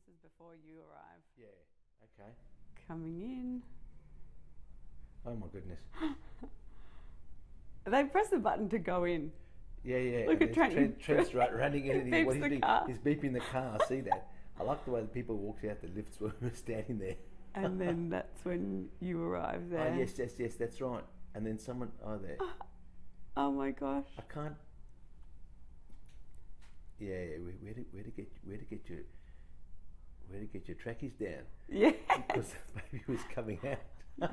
This is before you arrive. Yeah. Okay. Coming in. Oh my goodness. They press the button to go in. Yeah, yeah. Look at Trent. Trent's running in. And Beeps the car. He's beeping the car. I see that. I like the way the people walk out the lifts when we're standing there. And then that's when you arrive there. Oh yes, that's right. And then someone, there. Oh my gosh. I can't. Yeah, where to get your trackies down? Yeah. Because the baby was coming out.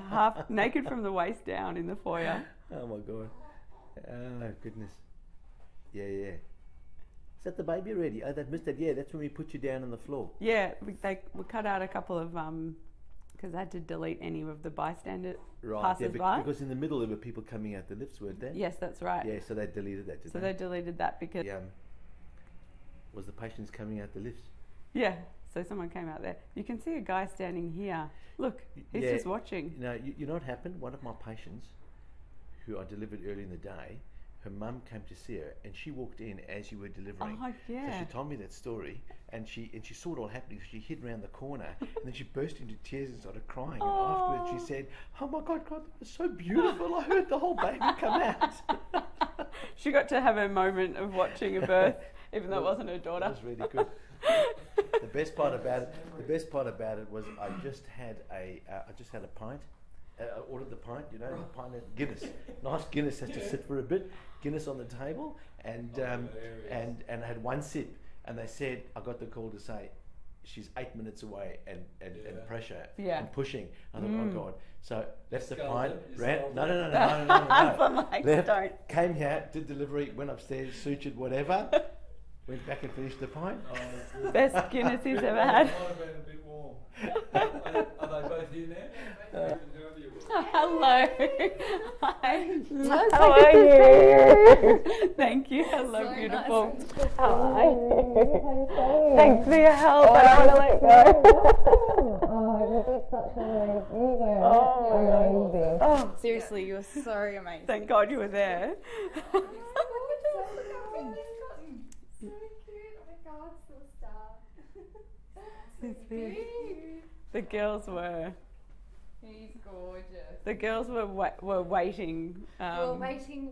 Half naked from the waist down in the foyer. Oh my god. Oh goodness. Yeah. Is that the baby already? Oh, they've missed it. Yeah, that's when we put you down on the floor. Yeah, we cut out a couple of because I had to delete any of the bystander passers by. Because in the middle there were people coming out the lifts, weren't there? Yes, that's right. Yeah, so they deleted that, didn't they? So they deleted that because... was the patients coming out the lifts? Yeah, so someone came out there. You can see a guy standing here. Look, he's just watching. You know what happened? One of my patients, who I delivered early in the day, her mum came to see her, and she walked in as you were delivering. Oh, yeah. So she told me that story, and she saw it all happening. She hid around the corner, and then she burst into tears and started crying. And afterwards, she said, "Oh my God, that was so beautiful! I heard the whole baby come out." She got to have a moment of watching a birth, even though it wasn't her daughter. That was really good. The best part about it was I just had a pint. I ordered the pint, the pint of Guinness. Nice Guinness has to sit for a bit. Guinness on the table, and I had one sip, and they said I got the call to say she's 8 minutes away and pressure and pushing. I thought, oh God. So left the pint, ran. No. Left, came here, did delivery, went upstairs, sutured whatever, went back and finished the pint. Oh, best Guinness he's ever had. It might have been a bit warm. Are they both here now? Hello. Hi. How are you? Thank you. Hello, So beautiful. Nice. Hi. Thanks for your help. I don't want to let go. You did such amazing. Oh, Seriously, you were so amazing. thank God you were there. So cute. Oh my God, so star. The girls were. He's gorgeous. The girls were waiting. We're waiting waiting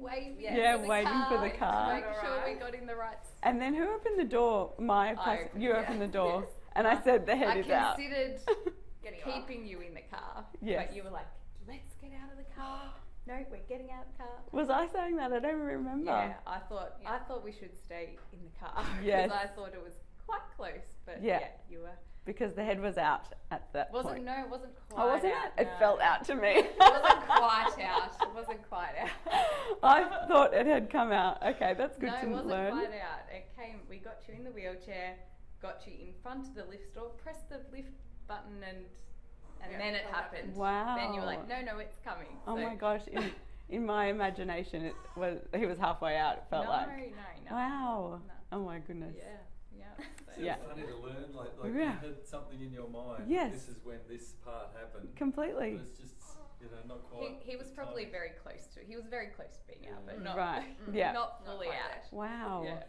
for the car. To make sure we got in the right spot. And then who opened the door? You opened the door, and I said the head is out. I considered keeping you in the car, Yes. but you were like, "Let's get out of the car." No, we're getting out of the car. Was I saying that? I don't remember. Yeah, I thought we should stay in the car Yes. because I thought it was quite close, but Yeah. you were. Because the head was out at that point. No, it wasn't quite Oh, wasn't out. it? It felt out to me. It wasn't quite out. It wasn't quite out. I thought it had come out. Okay, that's good No, to it wasn't learn. quite out. It came. We got you in the wheelchair, got you in front of the lift door, pressed the lift button, and then it happened. Wow. Then you were like, no, it's coming. Oh So- my gosh! In my imagination, he was halfway out. It felt like. No. Wow. No. Oh my goodness. Yeah. So Yeah. It's funny to learn, like Yeah. you had something in your mind. Yes. This is when this part happened. Completely. But it's just, not quite. He was probably very close to. He was very close to being out, but not Right. Yeah. not fully out. Wow. Yeah.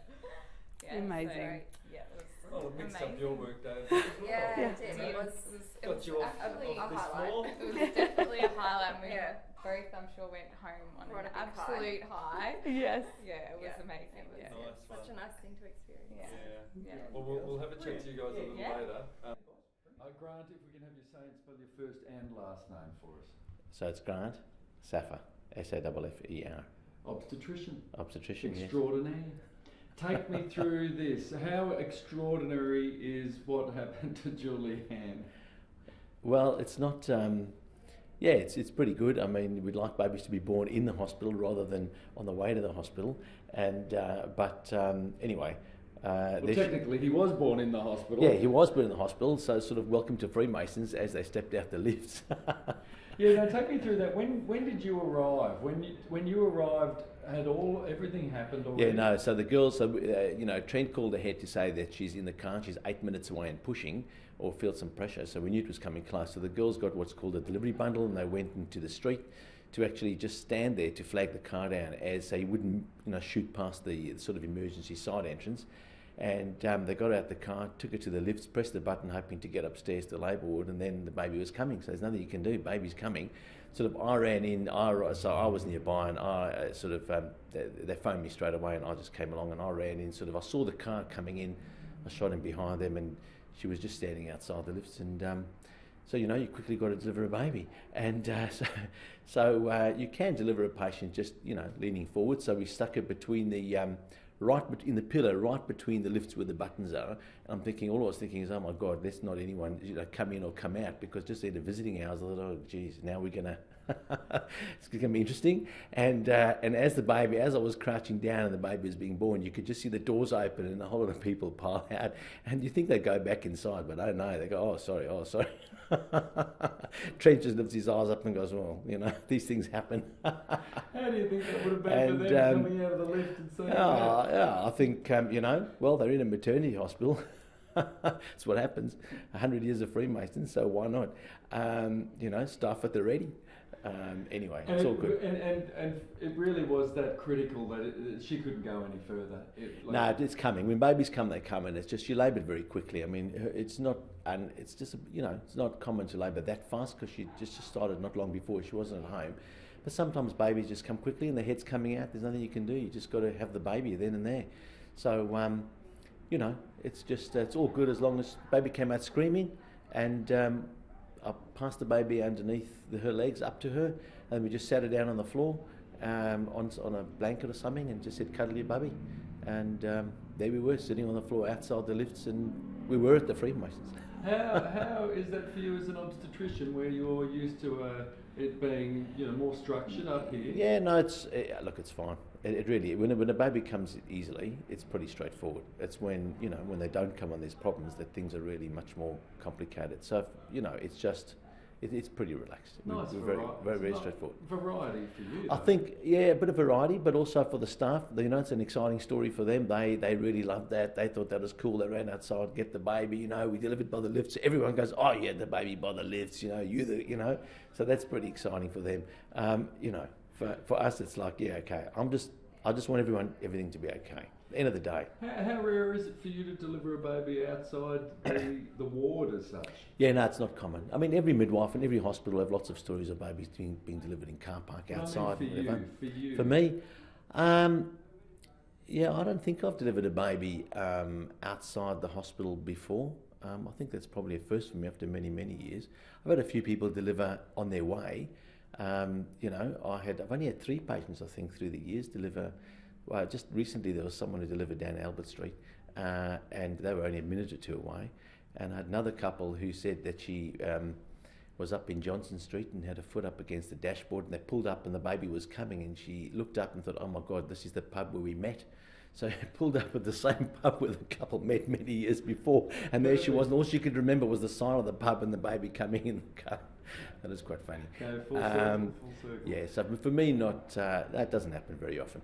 Amazing. So, yeah, it was Well, it mixed amazing. up your work day. Yeah, Yeah. it did. It was Got you off absolutely this highlight. floor. It was definitely a highlight. We both, I'm sure, went home on We're on an a big absolute high. Yes. Yeah, it was Yeah. amazing. It was Yeah. Nice fun. Such a nice thing to experience. Yeah. Well, we'll have a chat to you guys a little Yeah. later. Grant, if we can have you say and spell your first and last name for us. So it's Grant, Saffer, Saffer. Obstetrician. Obstetrician, yes. Extraordinaire. Take me through this. How extraordinary is what happened to Julianne? Well, it's not. It's pretty good. I mean, we'd like babies to be born in the hospital rather than on the way to the hospital. And anyway. Well, technically, he was born in the hospital. Yeah, he was born in the hospital. So sort of welcome to Freemasons as they stepped out the lifts. Yeah, now take me through that. When did you arrive? When you arrived, had everything happened already? Yeah, no. So the girls, Trent called ahead to say that she's in the car. She's 8 minutes away and pushing, or felt some pressure. So we knew it was coming close. So the girls got what's called a delivery bundle, and they went into the street to actually just stand there to flag the car down as they wouldn't, shoot past the sort of emergency side entrance. And they got out the car, took her to the lifts, pressed the button, hoping to get upstairs to the labour ward, and then the baby was coming. So there's nothing you can do. Baby's coming. Sort of, I ran in. So I was nearby, and I they phoned me straight away, and I just came along, and I ran in. Sort of, I saw the car coming in. I shot in behind them, and she was just standing outside the lifts, and so you quickly got to deliver a baby, and so you can deliver a patient just leaning forward. So we stuck her between the in the pillar, right between the lifts where the buttons are. And all I was thinking is, oh my God, let's not anyone come in or come out, because just at the visiting hours, I thought, oh geez, now we're gonna it's gonna be interesting. And as I was crouching down and the baby was being born, you could just see the doors open and a whole lot of people pile out. And you think they go back inside, but I don't know. They go, oh sorry. Trent just lifts his eyes up and goes, well, these things happen. How do you think that would have been for them coming out of the lift and saying that? Yeah, I think, well, they're in a maternity hospital. That's what happens. 100 years of Freemasons, so why not? Staff at the ready. Anyway, it's all good. And it really was that critical that she couldn't go any further. No, it's coming. When babies come, they come, and it's just, you laboured very quickly. I mean, it's not, and it's just, it's not common to labour that fast, because she just started not long before. She wasn't at home. But sometimes babies just come quickly and the head's coming out. There's nothing you can do. You just got to have the baby then and there. So, it's just, it's all good as long as baby came out screaming, and I passed the baby underneath her legs up to her, and we just sat her down on the floor on a blanket or something, and just said, cuddle your baby. And there we were, sitting on the floor outside the lifts, and we were at the Freemasons. How is that for you as an obstetrician, where you're used to it being more structured up here? Yeah, no, it's fine. It really, when a baby comes easily, it's pretty straightforward. It's when when they don't come on these problems that things are really much more complicated. So it's just it's pretty relaxed. Nice, we're very straightforward. Variety for you, I think, yeah, a bit of variety, but also for the staff. It's an exciting story for them. They really loved that. They thought that was cool. They ran outside, get the baby. We delivered by the lifts. Everyone goes, oh yeah, the baby by the lifts. So that's pretty exciting for them. For us, it's like, yeah, okay. I just want everything to be okay. At the end of the day. How rare is it for you to deliver a baby outside the ward as such? Yeah, no, it's not common. I mean, every midwife and every hospital have lots of stories of babies being delivered in car park outside. For you. For me, yeah, I don't think I've delivered a baby outside the hospital before. I think that's probably a first for me after many, many years. I've had a few people deliver on their way. I've only had 3 patients, I think, through the years deliver. Well, just recently there was someone who delivered down Albert Street, and they were only a minute or 2 away. And I had another couple who said that she was up in Johnson Street and had her foot up against the dashboard, and they pulled up and the baby was coming, and she looked up and thought, oh my God, this is the pub where we met. So pulled up at the same pub where the couple met many years before, and there she was, and all she could remember was the sign of the pub and the baby coming in the car. That is quite funny. Okay, full circle. Yeah, so for me, that doesn't happen very often.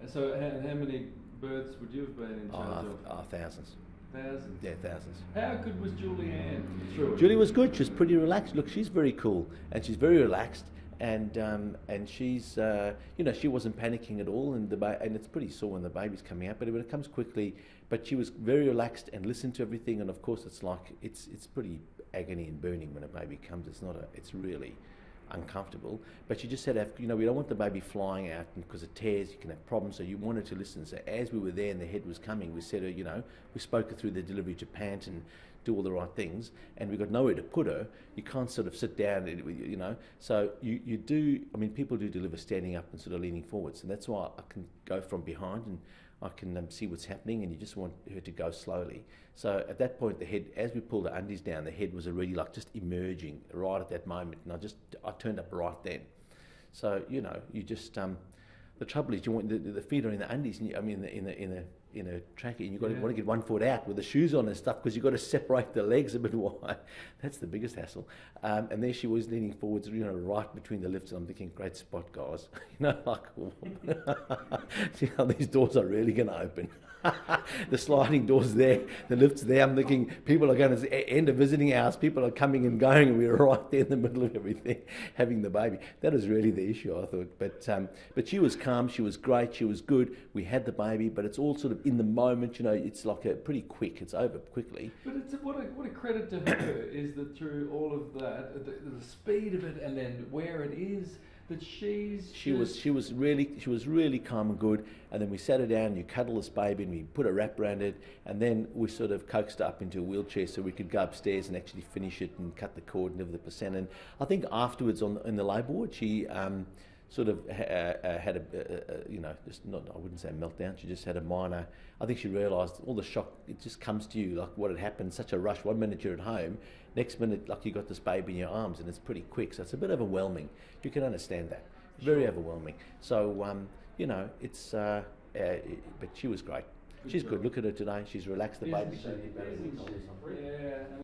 So how many births would you have been in charge of? Thousands. Thousands? Yeah, thousands. How good was Julianne through it? Julie was good. She was pretty relaxed. Look, she's very cool, and she's very relaxed, and she's, she wasn't panicking at all, and it's pretty sore when the baby's coming out, but when it comes quickly, but she was very relaxed and listened to everything, and of course it's pretty agony and burning when a baby comes. It's really uncomfortable, but you just said, we don't want the baby flying out because it tears, you can have problems, so you wanted to listen. So as we were there and the head was coming, we said, we spoke her through the delivery to pant and do all the right things, and we got nowhere to put her. You can't sort of sit down, so you do, people do deliver standing up and sort of leaning forwards, and that's why I can go from behind and I can see what's happening, and you just want her to go slowly. So at that point, the head, as we pulled the undies down, the head was already just emerging right at that moment, and I turned up right then. So you just the trouble is you want the feet are in the undies, and in a trackie, and want to get one foot out with the shoes on and stuff, because you've got to separate the legs a bit wide. That's the biggest hassle. And there she was leaning forwards, right between the lifts, and I'm thinking, great spot, guys. see how these doors are really going to open. The sliding doors there, the lift's there. I'm thinking people are going to end a visiting hours. People are coming and going, and we're right there in the middle of everything, having the baby. That is really the issue, I thought. But she was calm. She was great. She was good. We had the baby, but it's all sort of in the moment. You know, it's like pretty quick. It's over quickly. But it's what a credit to her is that through all of that, the speed of it, and then where it is. That she was really calm and good, and then we sat her down and you cuddle this baby and we put a wrap around it, and then we sort of coaxed her up into a wheelchair so we could go upstairs and actually finish it and cut the cord and give the percent. And I think afterwards in the labour ward she sort of had I wouldn't say a meltdown. She just had a minor. I think she realised all the shock. It just comes to you like what had happened. Such a rush. 1 minute you're at home, next minute like you got this baby in your arms, and it's pretty quick. So it's a bit overwhelming. You can understand that. Very overwhelming. So it's. But she was great. She's good. Look at her today. She's relaxed. The baby. Yeah.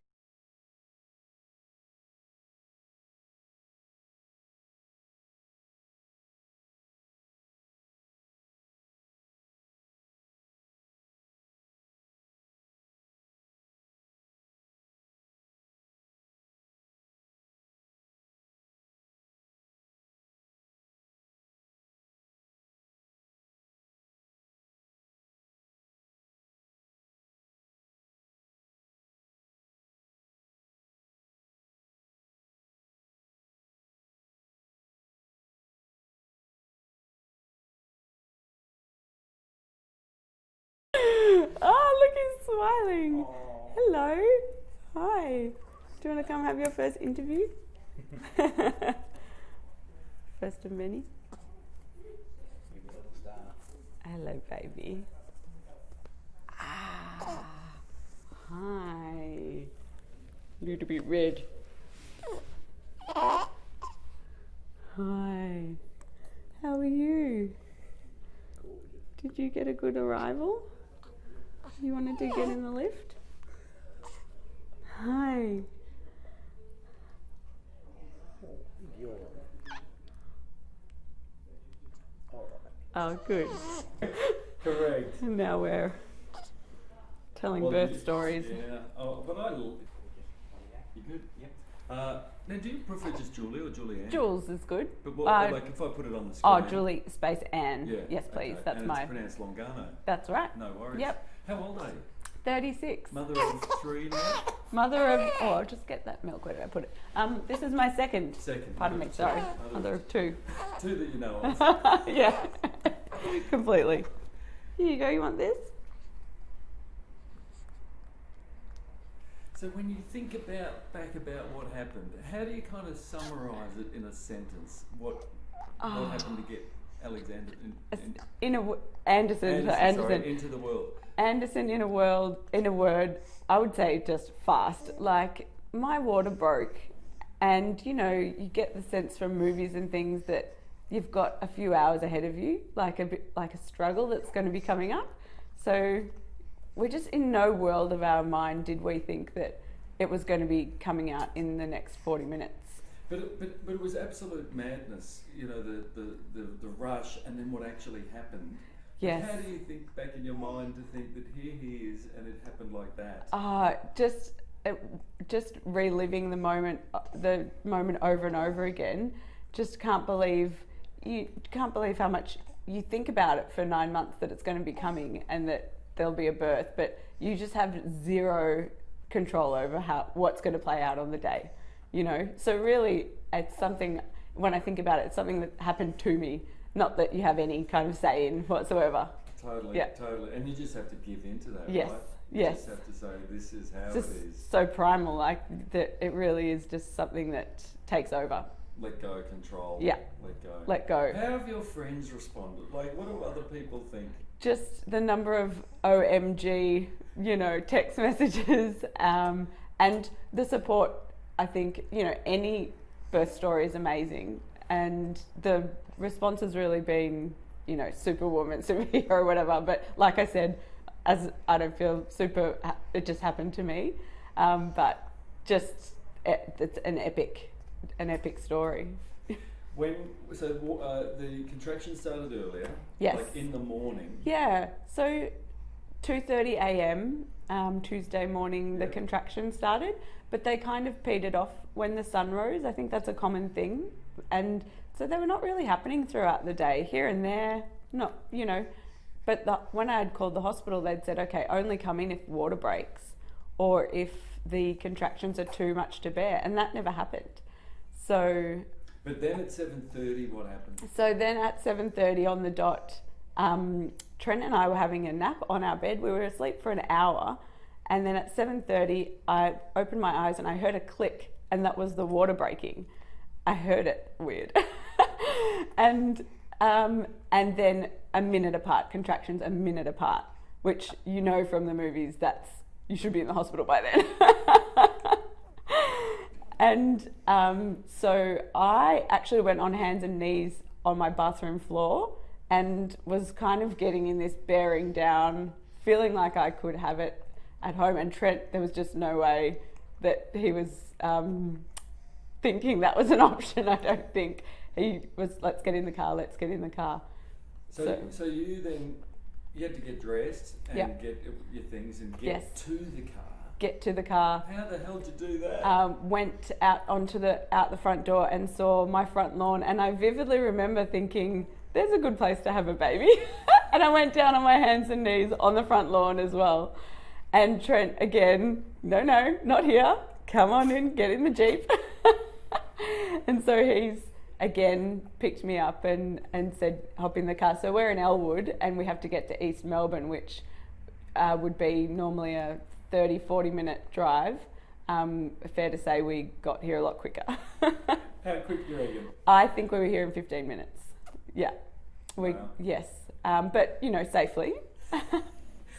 Oh, look, he's smiling. Aww. Hello. Hi. Do you want to come have your first interview? First of many. Hello, baby. Ah. Hi. Need to be red. Hi. How are you? Did you get a good arrival? You wanted to get in the lift? Hi. Oh, good. Correct. Now we're telling birth stories. Yeah. Oh, but you good? Yep. Now, do you prefer just Julie or Julianne? Jules is good. But what, like if I put it on the screen? Oh, Julie space Anne. Yeah. Yes, please. Okay. That's and my. It's pronounced Longano. That's right. No worries. Yep. How old are you? 36. Mother of 3 now? Mother of. Oh, I'll just get that milk. Where did I put it? This is my second. Second. Pardon me. Sorry. Mother of 2. 2 that you know of. Yeah. Completely. Here you go. You want this? So when you think back about what happened, how do you kind of summarise it in a sentence? What happened to get Alexander Anderson sorry, into the world? Anderson in a word, I would say just fast. Like my water broke, and you get the sense from movies and things that you've got a few hours ahead of you, like a struggle that's going to be coming up. So we're just in no world of our mind did we think that it was going to be coming out in the next 40 minutes. But it was absolute madness, the rush and then what actually happened. Yes. How do you think back in your mind to think that here he is and it happened like that? Just reliving the moment over and over again. Just can't believe how much you think about it for 9 months that it's going to be coming and that there'll be a birth, but you just have zero control over what's going to play out on the day, So really, it's something. When I think about it, it's something that happened to me, not that you have any kind of say in whatsoever. Totally, yeah. Totally, and you just have to give into that. Yes, right? yes. You just have to say this is how just it is. So primal, like that. It really is just something that takes over. Let go, control. Yeah. Let go. How have your friends responded? Like, what do other people think? Just the number of OMG, text messages, and the support. I think, any birth story is amazing, and the response has really been, superwoman, superhero, whatever. But like I said, as I don't feel super, it just happened to me, but just it's an epic story. The contractions started earlier. Yes. Like in the morning. Yeah. So 2:30 a.m. Tuesday morning, the Yeah. contractions started, but they kind of petered off when the sun rose. I think that's a common thing, and so they were not really happening throughout the day. Here and there, not But when I had called the hospital, they'd said, okay, only come in if water breaks or if the contractions are too much to bear, and that never happened. So. But then at 7:30, what happened? So then at 7:30 on the dot, Trent and I were having a nap on our bed. We were asleep for an hour, and then at 7:30, I opened my eyes and I heard a click, and that was the water breaking. I heard it, weird, and then a minute apart, contractions a minute apart, which from the movies, you should be in the hospital by then. And so I actually went on hands and knees on my bathroom floor and was kind of getting in this bearing down, feeling like I could have it at home. And Trent, there was just no way that he was thinking that was an option. I don't think he was, let's get in the car. So you had to get dressed and get your things and get to the car. Get to the car. How the hell did you do that? Went out out the front door and saw my front lawn, and I vividly remember thinking, there's a good place to have a baby. And I went down on my hands and knees on the front lawn as well. And Trent again, no, not here. Come on in, get in the Jeep. And so he's again picked me up and said, hop in the car. So we're in Elwood and we have to get to East Melbourne, which would be normally a 30-40 minute drive. Fair to say we got here a lot quicker. How quick do you reckon? I think we were here in 15 minutes. Yeah. Wow. Yes. But safely.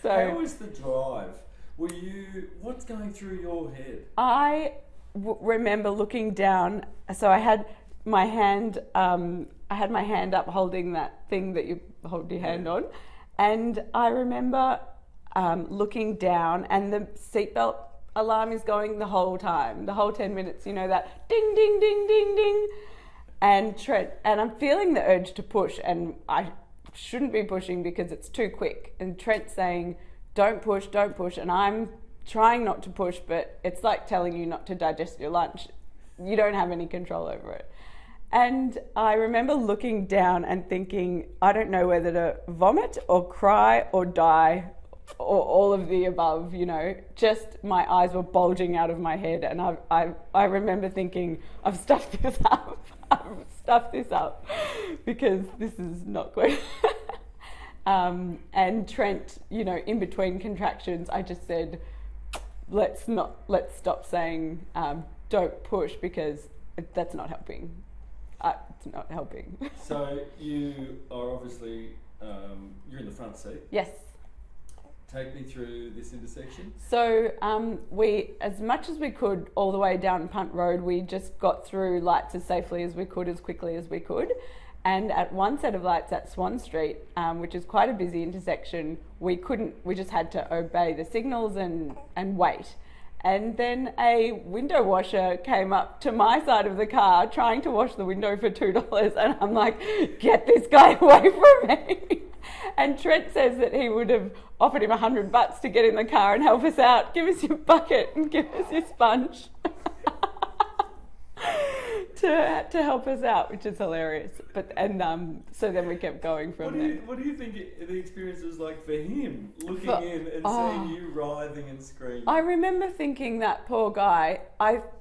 So how was the drive? What's going through your head? I remember looking down. So I had my hand up holding that thing that you hold your hand on, and I remember looking down, and the seatbelt alarm is going the whole time, the whole 10 minutes, that ding, ding, ding, ding, ding. And Trent, and I'm feeling the urge to push, and I shouldn't be pushing because it's too quick. And Trent's saying, don't push, and I'm trying not to push, but it's like telling you not to digest your lunch. You don't have any control over it. And I remember looking down and thinking, I don't know whether to vomit or cry or die or all of the above, just my eyes were bulging out of my head. And I remember thinking, I've stuffed this up because this is not good. And Trent, in between contractions, I just said, let's stop saying don't push, because that's not helping. It's not helping. So you are obviously, you're in the front seat. Yes. Take me through this intersection. So we, as much as we could, all the way down Punt Road, we just got through lights as safely as we could, as quickly as we could. And at one set of lights at Swan Street, which is quite a busy intersection, we just had to obey the signals and wait. And then a window washer came up to my side of the car trying to wash the window for $2. And I'm like, get this guy away from me. And Trent says that he would have offered him $100 to get in the car and help us out. Give us your bucket and give us your sponge. to help us out, which is hilarious. So then we kept going from there. What do you think the experience was like for him, looking in and seeing you writhing and screaming? I remember thinking that poor guy,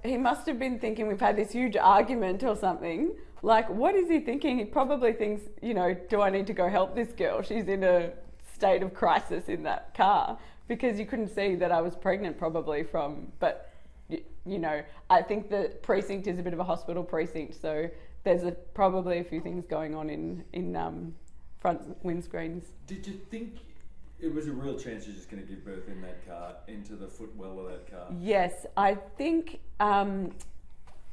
he must have been thinking we've had this huge argument or something. Like, what is he thinking? He probably thinks, do I need to go help this girl? She's in a state of crisis in that car, because you couldn't see that I was pregnant probably but I think the precinct is a bit of a hospital precinct, so there's probably a few things going on in front windscreens. Did you think it was a real chance you're just going to give birth in that car, into the footwell of that car? Yes, I think, I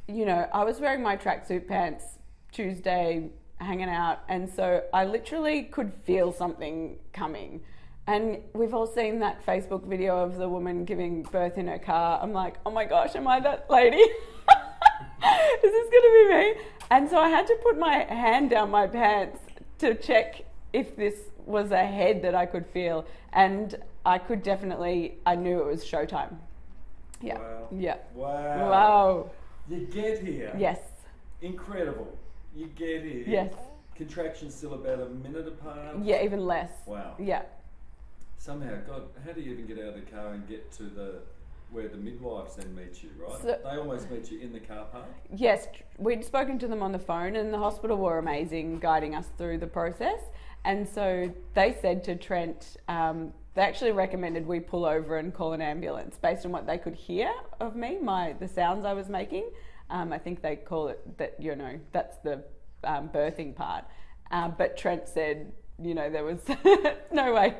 was wearing my tracksuit pants Tuesday, hanging out, and so I literally could feel something coming. And we've all seen that Facebook video of the woman giving birth in her car. I'm like, oh my gosh, am I that lady? Is this going to be me? And so I had to put my hand down my pants to check if this was a head that I could feel. And I knew it was showtime. Yeah. Wow. Yeah. Wow. Wow. You get here. Yes. Incredible. You get here. Yes. Contractions still about a minute apart. Yeah, even less. Wow. Yeah. Somehow, God, how do you even get out of the car and get to where the midwives then meet you, right? So- They almost meet you in the car park. Yes, we'd spoken to them on the phone, and the hospital were amazing guiding us through the process. And so they said to Trent, they actually recommended we pull over and call an ambulance based on what they could hear of me, the sounds I was making. I think they call it that, that's the birthing part. But Trent said, there was no way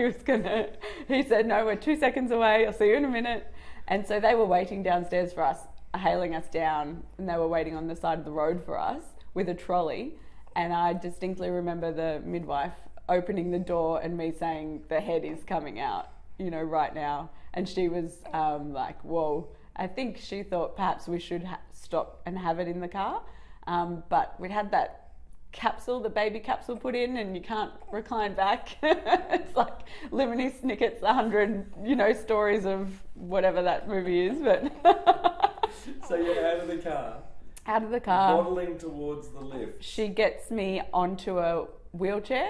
he said, no, we're 2 seconds away, I'll see you in a minute. And so they were waiting downstairs for us, hailing us down, and they were waiting on the side of the road for us with a trolley. And I distinctly remember the midwife opening the door and me saying, the head is coming out, right now. And she was like, whoa. I think she thought perhaps we should stop and have it in the car. But we'd had that the baby capsule put in, and you can't recline back. It's like Lemony Snicket's 100, stories of whatever that movie is. But So you're out of the car. Out of the car. Waddling towards the lift. She gets me onto a wheelchair,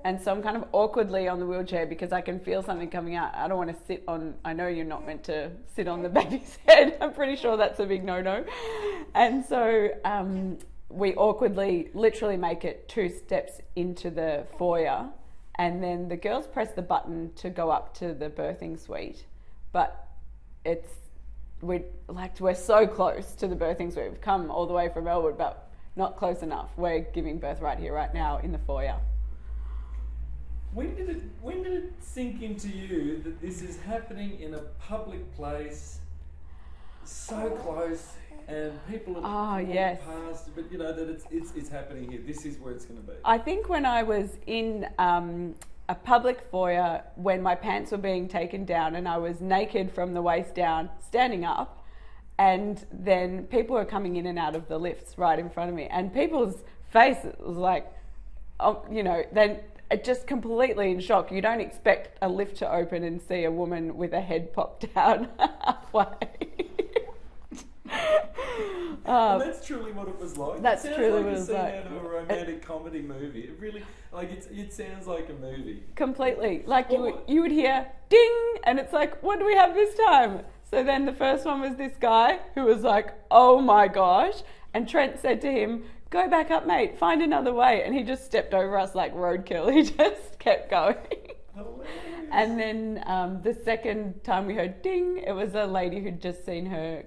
and so I'm kind of awkwardly on the wheelchair because I can feel something coming out. I don't want to sit on, I know you're not meant to sit on the baby's head. I'm pretty sure that's a big no-no. And so we awkwardly literally make it 2 steps into the foyer, and then the girls press the button to go up to the birthing suite. But we're so close to the birthing suite. We've come all the way from Elwood, but not close enough. We're giving birth right here, right now, in the foyer. When did it sink into you that this is happening in a public place, so close, and people have walked yes. past, but that it's happening here. This is where it's going to be. I think when I was in a public foyer, when my pants were being taken down and I was naked from the waist down, standing up, and then people were coming in and out of the lifts right in front of me, and people's faces was like, then just completely in shock. You don't expect a lift to open and see a woman with a head popped out halfway. And that's truly what it was like. That's it truly like what it was like. Out of a romantic comedy movie. It really, it sounds like a movie. Completely. Like you would hear ding, and it's like, what do we have this time? So then the first one was this guy who was like, oh my gosh. And Trent said to him, go back up, mate, find another way. And he just stepped over us like roadkill. He just kept going. Hilarious. And then the second time we heard ding, it was a lady who'd just seen her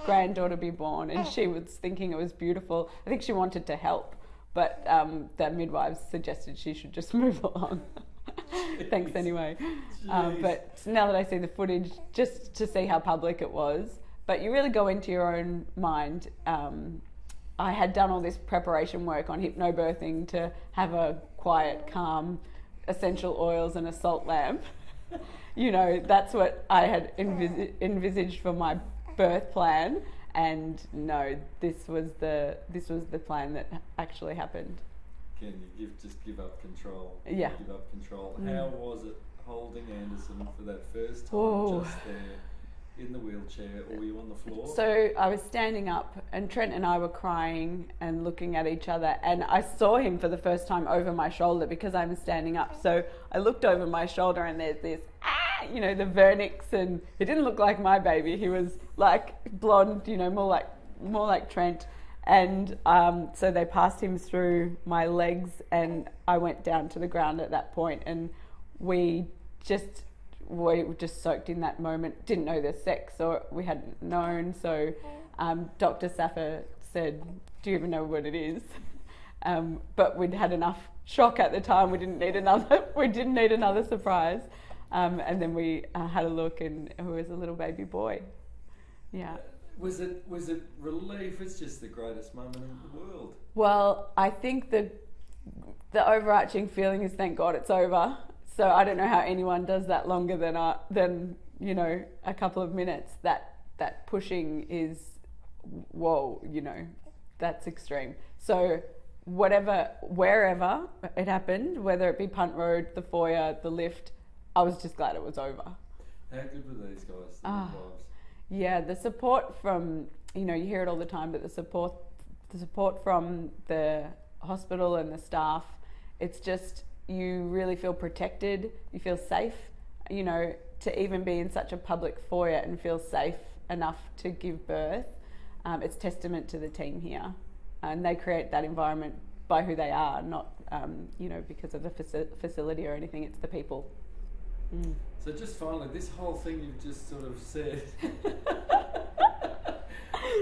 granddaughter be born, and she was thinking it was beautiful. I think she wanted to help, but the midwives suggested she should just move along. Thanks anyway. But now that I see the footage, just to see how public it was, but you really go into your own mind. I had done all this preparation work on hypnobirthing to have a quiet, calm, essential oils and a salt lamp. That's what I had envisaged for my birth plan, and no, this was the plan that actually happened. Can you give up control? Yeah. Give up control. How was it holding Anderson for that first time? Oh. Just there in the wheelchair, or were you on the floor? So I was standing up, and Trent and I were crying and looking at each other, and I saw him for the first time over my shoulder because I'm standing up. So I looked over my shoulder, and there's this, the vernix, and it didn't look like my baby. He was like blonde, more like Trent. And so they passed him through my legs, and I went down to the ground at that point, and we were just soaked in that moment. Didn't know the sex, or we hadn't known. So Dr. Saffer said, do you even know what it is? But we'd had enough shock at the time. We didn't need another surprise. And then we had a look, and it was a little baby boy. Yeah. Was it relief? It's just the greatest moment in the world. Well, I think the overarching feeling is thank God it's over. So I don't know how anyone does that longer than a couple of minutes. That pushing is whoa, that's extreme. So wherever it happened, whether it be Punt Road, the foyer, the lift, I was just glad it was over. How good were these guys? The midwives? Yeah, the support from, you hear it all the time, but the support from the hospital and the staff, it's just, you really feel protected, you feel safe, to even be in such a public foyer and feel safe enough to give birth. It's testament to the team here. And they create that environment by who they are, not, because of the facility or anything, it's the people. Mm. So just finally, this whole thing you've just sort of said,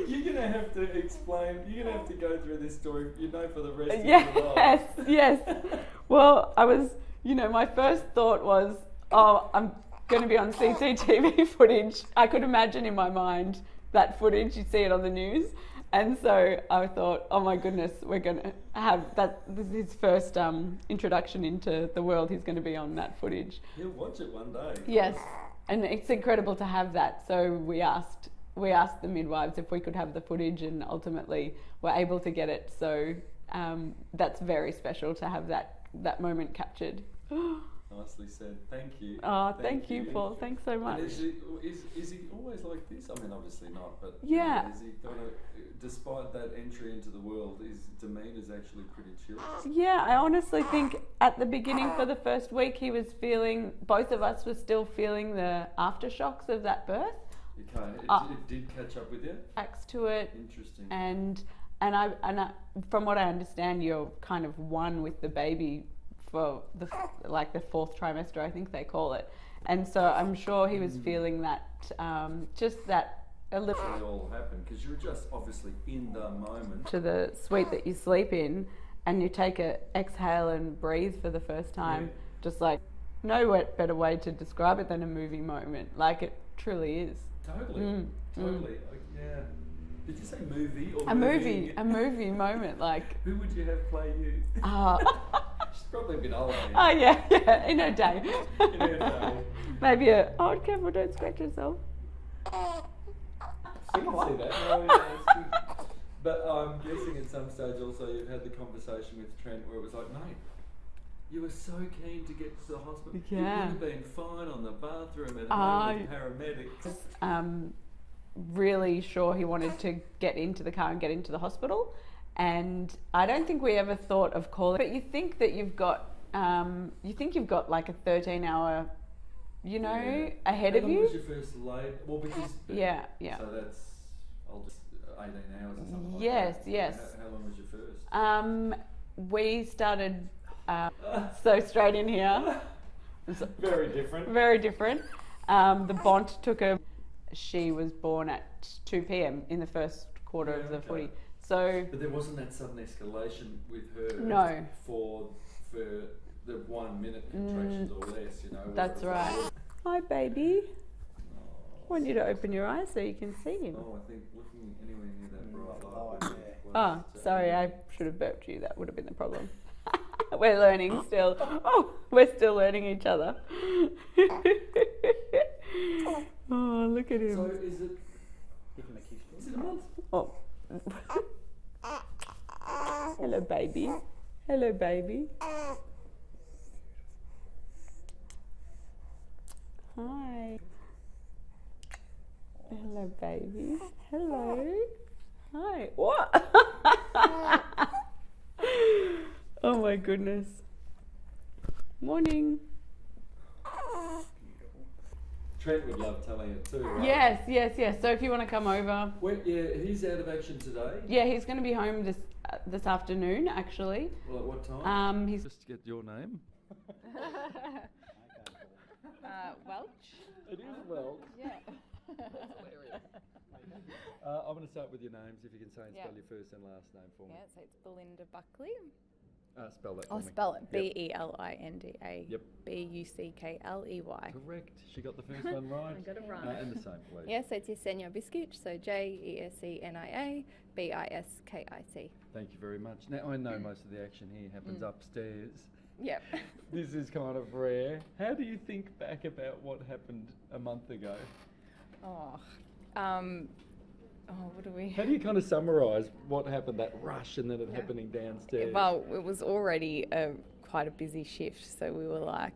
you're going to have to explain, you're going to have to go through this story, for the rest of your life. Yes. Well, I was, my first thought was, I'm going to be on CCTV footage. I could imagine in my mind that footage, you see it on the news. And so I thought, oh my goodness, we're going to have that. This is his first introduction into the world. He's going to be on that footage. He'll watch it one day. Yes, and it's incredible to have that. So we asked the midwives if we could have the footage, and ultimately we're able to get it. So that's very special to have that moment captured. Nicely said. Thank you. Oh, thank you, Paul. Thanks so much. And is he always like this? I mean, obviously not, but yeah. Is he kind of, despite that entry into the world, his demeanour's actually pretty chill? Yeah, I honestly think at the beginning for the first week he was feeling, both of us were still feeling the aftershocks of that birth. Okay, it did catch up with you? Acts to it. Interesting. And I, from what I understand, you're kind of one with the baby for the fourth trimester, I think they call it. And so I'm sure he was feeling that, just that a little. It all happened because you're just obviously in the moment. To the suite that you sleep in, and you take a exhale and breathe for the first time, just like no better way to describe it than a movie moment. Like it truly is. Totally. Yeah. Did you say movie or a movie moment? Like who would you have play you? She's probably a bit older. Oh yeah, in her day. In her day. Maybe careful, don't scratch yourself. I can see that. Oh, yeah, that's good. But I'm guessing at some stage also you've had the conversation with Trent where it was like, mate, you were so keen to get to the hospital. Yeah. You would have been fine on the bathroom at home with paramedics. Really sure he wanted to get into the car and get into the hospital, and I don't think we ever thought of calling. But you think that you've got like a 13-hour, ahead of you. How long was your first labour? Well, because yeah. So that's 18 hours or something. Yes, like that. yes. How long was your first? We started so straight in here. Very different. Very different. The Bont took a. She was born at 2 p.m. in the first quarter of the footy. So, but there wasn't that sudden escalation with her. No. For the 1 minute contractions or less, That's right. Hi, baby. Want you to open your eyes so you can see him. Oh, I think looking anywhere near that bright light. Oh, sorry, I should have burped you. That would have been the problem. We're learning still. Oh, we're still learning each other. Oh, look at him. So is it? Is it a month? Oh. Hello, baby. Hello, baby. Hi. Hello, baby. Hello. Hi. What? Oh my goodness. Morning. Trent would love telling it too, right? Yes. So if you want to come over. He's out of action today. Yeah, he's going to be home this afternoon, actually. Well, at what time? He's just to get your name. Welch. It is Welch. Yeah. I'm going to start with your names. If you can say and spell your first and last name for me. Yeah, so it's Belinda Buckley. Spell that for I'll me. spell it. Yep. Belinda. Yep. Buckley. Correct. She got the first one right. I got it right. And the same, please. Yeah, so it's Yesenia Biscuit, so Jesenia Biskit. Thank you very much. Now, I know most of the action here happens upstairs. Yep. This is kind of rare. How do you think back about what happened a month ago? what do we? How do you kind of summarise what happened, that rush and then it happening downstairs? Well, it was already quite a busy shift, so we were like,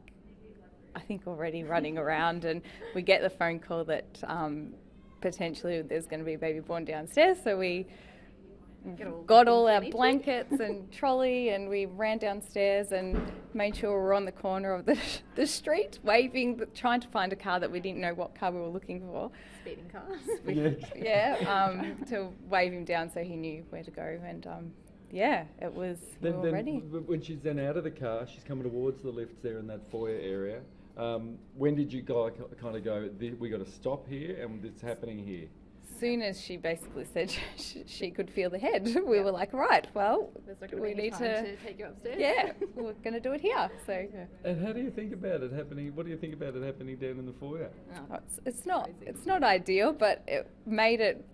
I think already running around, and we get the phone call that potentially there's going to be a baby born downstairs, so we got all our blankets and trolley, and we ran downstairs and made sure we were on the corner of the street, waving, trying to find a car that we didn't know what car we were looking for. Speeding cars. To wave him down so he knew where to go, and it was, we were ready. When she's then out of the car, she's coming towards the lifts there in that foyer area. When did you kind of go, we got to stop here and it's happening here? Soon as she basically said she could feel the head, we were like, right, well, we need to take you upstairs. Yeah, we're going to do it here. So. And how do you think about it happening? What do you think about it happening down in the foyer? It's not ideal, but it made it.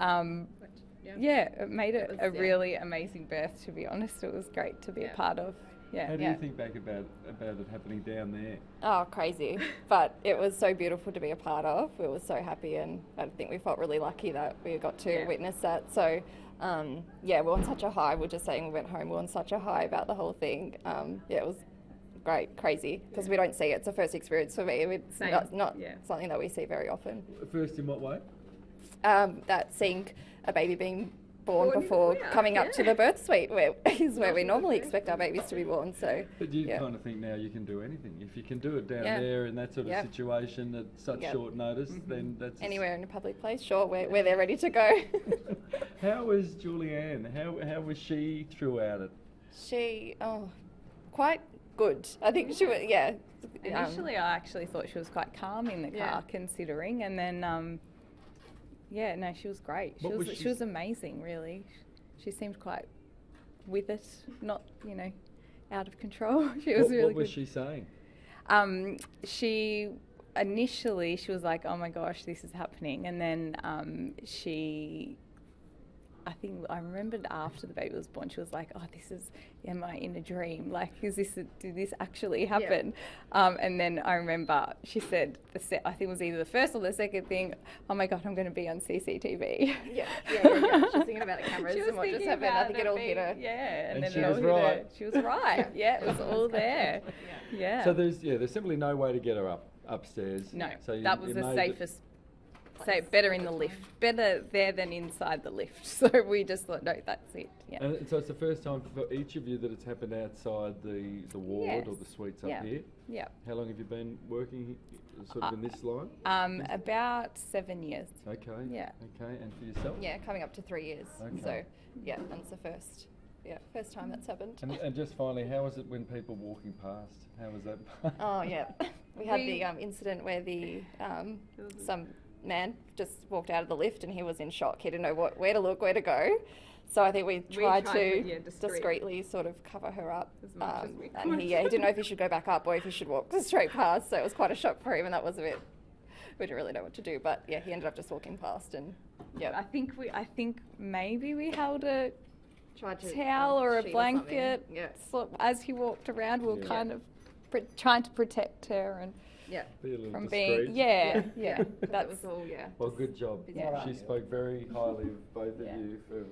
It made it a really amazing birth. To be honest, it was great to be a part of. Yeah. How do you think back about it happening down there? Oh, crazy. But it was so beautiful to be a part of. We were so happy, and I think we felt really lucky that we got to witness that. So, we were on such a high. We're just saying we went home, we were on such a high about the whole thing. It was great, crazy, because we don't see it. It's a first experience for me. It's not something that we see very often. First in what way? That seeing a baby being born before coming up to the birth suite, where we normally expect our babies to be born. So, but you kind of think now you can do anything. If you can do it down there in that sort of situation at such short notice, then that's anywhere in a public place. Sure, we're there ready to go. How was Julianne? How was she throughout it? She quite good. I think she was Initially, I actually thought she was quite calm in the car, considering, and then. She was great. She was amazing, really. She seemed quite with it, not, out of control. She was really good. What was she saying? She was like, oh my gosh, this is happening. And then I remembered after the baby was born, she was like, oh, am I in a dream? Like, did this actually happen? And then I remember she said, I think it was either the first or the second thing, oh my God, I'm going to be on CCTV. Yeah. She's thinking about the cameras and what just happened. I think it all hit her. Yeah, and then she was right. She was right. Yeah, it was all there. Yeah. So there's simply no way to get her upstairs. No, so that was the safest. So better in the lift, better there than inside the lift. So we just thought, no, that's it. Yeah. And so it's the first time for each of you that it's happened outside the ward or the suites up here. Yeah. How long have you been working sort of in this line? About 7 years. Okay. Yeah. Okay, and for yourself? Yeah, coming up to 3 years. Okay. So that's the first time that's happened. And just finally, how was it when people walking past? How was that? Oh yeah, we had the incident where some man just walked out of the lift and he was in shock. He didn't know where to look, where to go. So I think we tried to discreetly sort of cover her up. As much as we could. And he didn't know if he should go back up or if he should walk straight past. So it was quite a shock for him, and that was a bit. We didn't really know what to do, but he ended up just walking past, and I think maybe we held a tried to towel or a sheet blanket. So as he walked around, we were kind of trying to protect her and. Yeah. From discreet. being, that was all, Well, good job. Yeah. She spoke very highly of both of you for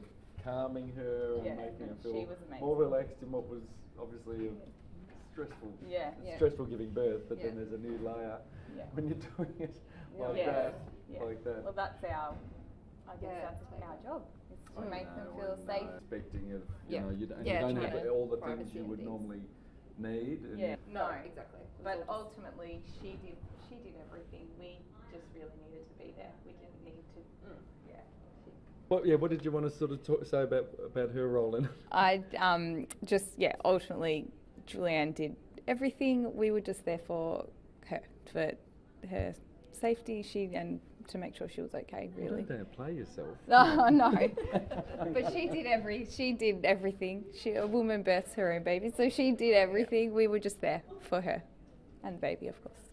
calming her and making her feel more relaxed in what was obviously a stressful giving birth, but then there's a new layer when you're doing it like that. Well, that's our job, is to make them feel safe. Expecting of, you don't have all the things you would normally need. No, exactly. But ultimately, she did everything. We just really needed to be there. We didn't need to. What did you want to sort of say about her role in it? Ultimately, Julianne did everything. We were just there for her safety. And to make sure she was okay, really. Don't play yourself. No. But she did everything. A woman births her own baby, so she did everything. We were just there for her and the baby, of course.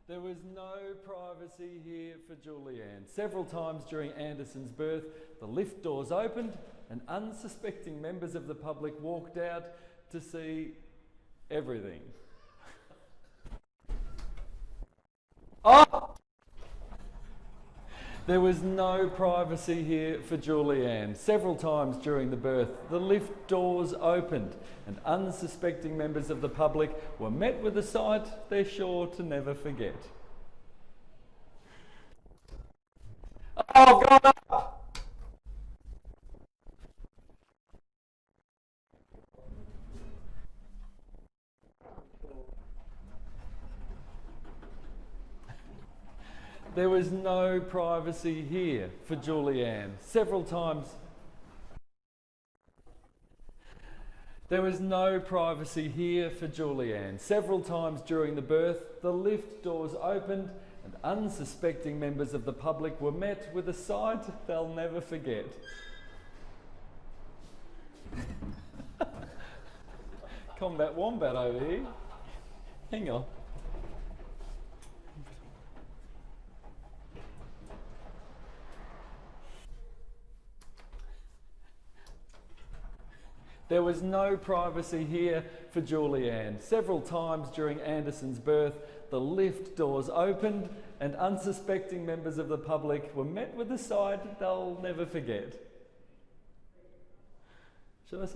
There was no privacy here for Julianne. Several times during Anderson's birth, the lift doors opened and unsuspecting members of the public walked out to see everything. Oh! There was no privacy here for Julianne. Several times during the birth, the lift doors opened and unsuspecting members of the public were met with a sight they're sure to never forget. Oh, God! There was no privacy here for Julianne. Several times. There was no privacy here for Julianne. Several times during the birth, the lift doors opened and unsuspecting members of the public were met with a sight they'll never forget. Combat wombat over here. Hang on. There was no privacy here for Julianne. Several times during Anderson's birth, the lift doors opened and unsuspecting members of the public were met with a sight they'll never forget. Shall I say?